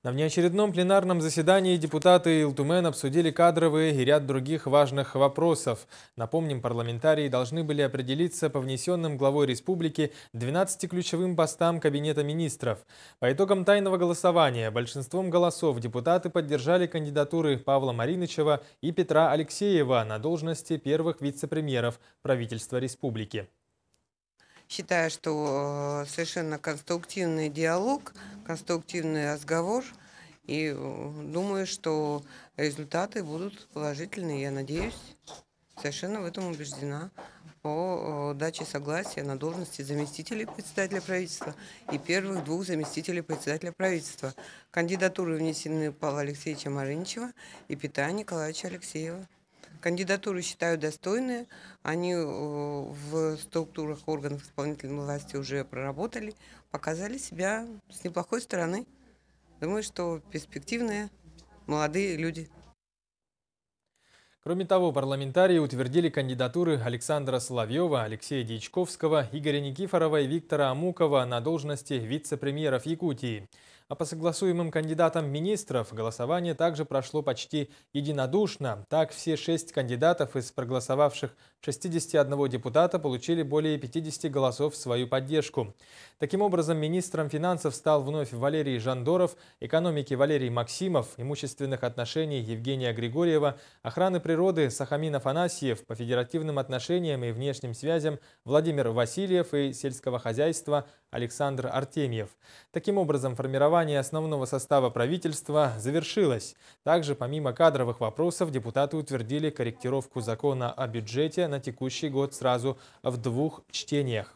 На внеочередном пленарном заседании депутаты Илтумен обсудили кадровые и ряд других важных вопросов. Напомним, парламентарии должны были определиться по внесенным главой республики 12 ключевым постам Кабинета министров. По итогам тайного голосования большинством голосов депутаты поддержали кандидатуры Павла Маринычева и Петра Алексеева на должности первых вице-премьеров правительства республики. Считаю, что совершенно конструктивный диалог, конструктивный разговор. И думаю, что результаты будут положительные. Я надеюсь, совершенно в этом убеждена. По даче согласия на должности заместителей председателя правительства и первых двух заместителей председателя правительства. Кандидатуры внесены Павла Алексеевича Маринычева и Петра Николаевича Алексеева. Кандидатуры считаю достойные, они в структурах органов исполнительной власти уже проработали, показали себя с неплохой стороны. Думаю, что перспективные молодые люди. Кроме того, парламентарии утвердили кандидатуры Александра Соловьева, Алексея Дьячковского, Игоря Никифорова и Виктора Амукова на должности вице-премьеров Якутии. А по согласуемым кандидатам министров голосование также прошло почти единодушно. Так, все 6 кандидатов из проголосовавших 61 депутата получили более 50 голосов в свою поддержку. Таким образом, министром финансов стал вновь Валерий Жандоров, экономики Валерий Максимов, имущественных отношений Евгения Григорьева, охраны природы Сахамин Афанасьев, по федеративным отношениям и внешним связям Владимир Васильев и сельского хозяйства Александр Артемьев. Таким образом, формирование основного состава правительства завершилось. Также, помимо кадровых вопросов, депутаты утвердили корректировку закона о бюджете на текущий год сразу в 2 чтениях.